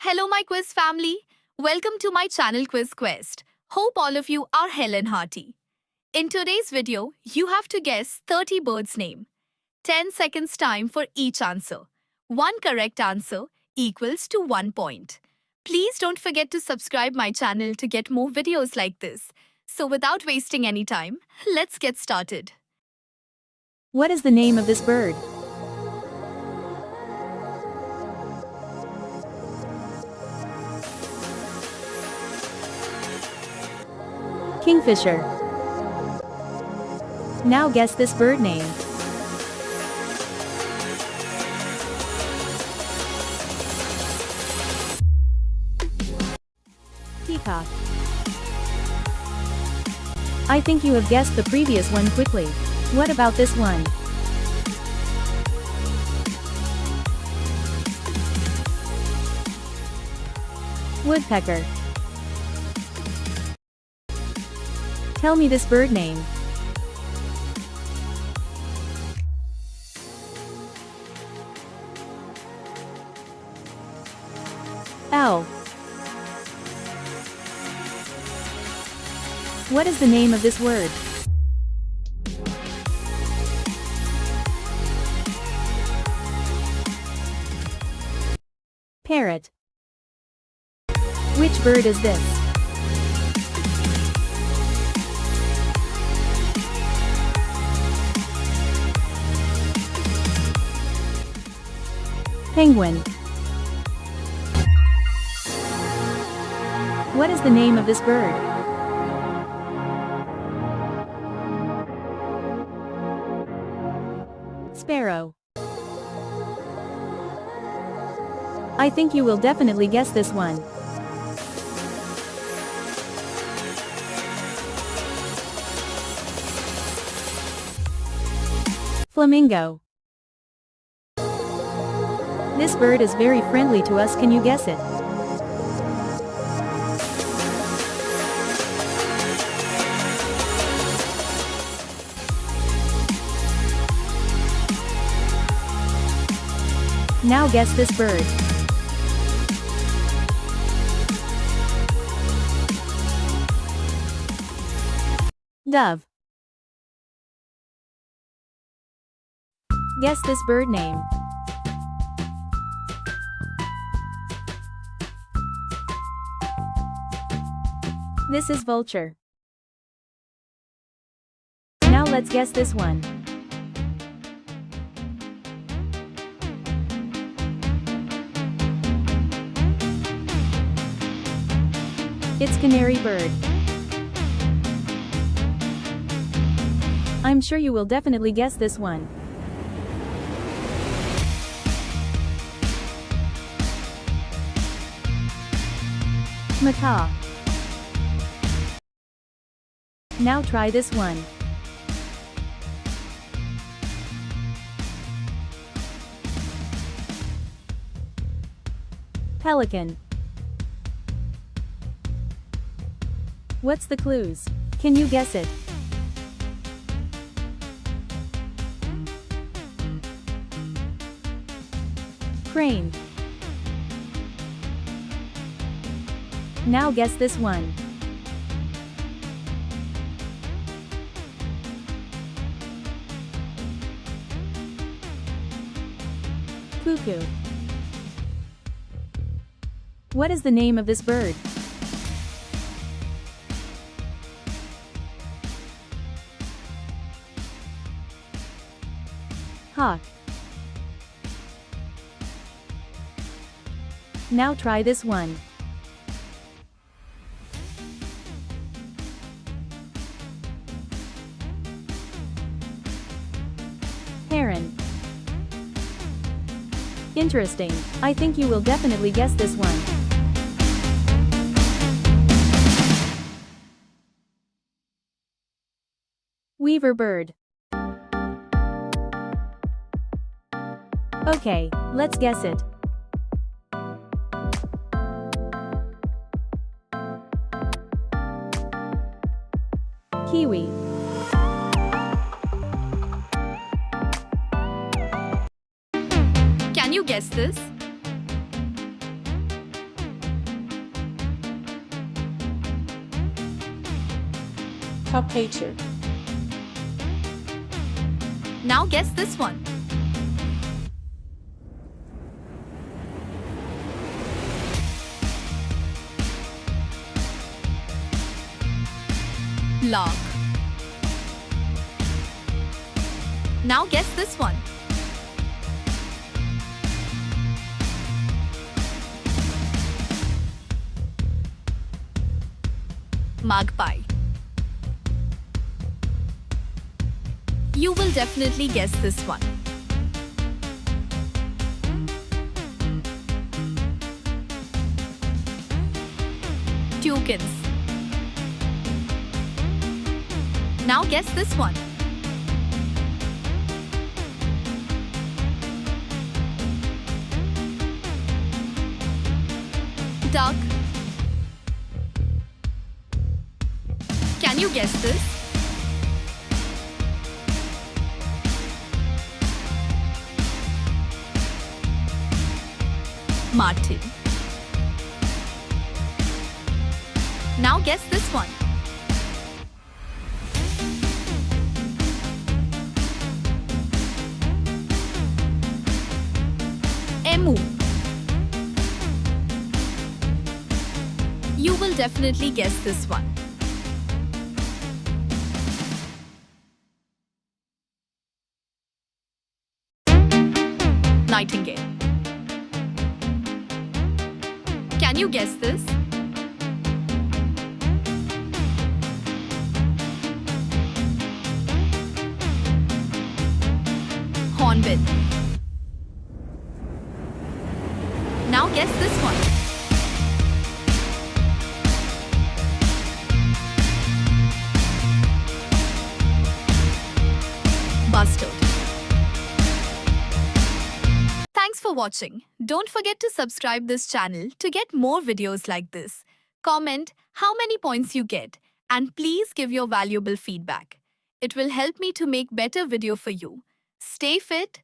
Hello, my quiz family. Welcome to my channel Quiz Quest. Hope all of you are hell and hearty. In today's video, you have to guess 30 birds' name. 10 seconds time for each answer. One correct answer equals to 1 point. Please don't forget to subscribe my channel to get more videos like this. So without wasting any time, let's get started. What is the name of this bird? Kingfisher. Now guess this bird name. Peacock. I think you have guessed the previous one quickly. What about this one? Woodpecker. Tell me this bird name. Owl. What is the name of this word? Parrot. Which bird is this? Penguin. What is the name of this bird? Sparrow. I think you will definitely guess this one. Flamingo. This bird is very friendly to us, can you guess it? Now guess this bird. Dove. Guess this bird name. This is vulture. Now let's guess this one. It's canary bird. I'm sure you will definitely guess this one. Macaw. Now try this one. Pelican. What's the clues? Can you guess it? Crane. Now guess this one. Cuckoo. What is the name of this bird? Hawk. Now try this one. Heron. Interesting. I think you will definitely guess this one. Weaver bird. Okay, let's guess it. Kiwi. Can you guess this? top hater. Now guess this one. Lark. Now guess this one. Magpie. You will definitely guess this one. Toucans. Now guess this one. Duck. Can you guess this? Martin. Now guess this one. Emu. You will definitely guess this one. Nightingale. Can you guess this? Hornbill. Now guess this one. Bustard. Thanks for watching. Don't forget to subscribe this channel to get more videos like this. Comment how many points you get and please give your valuable feedback. It will help me to make better video for you. Stay fit,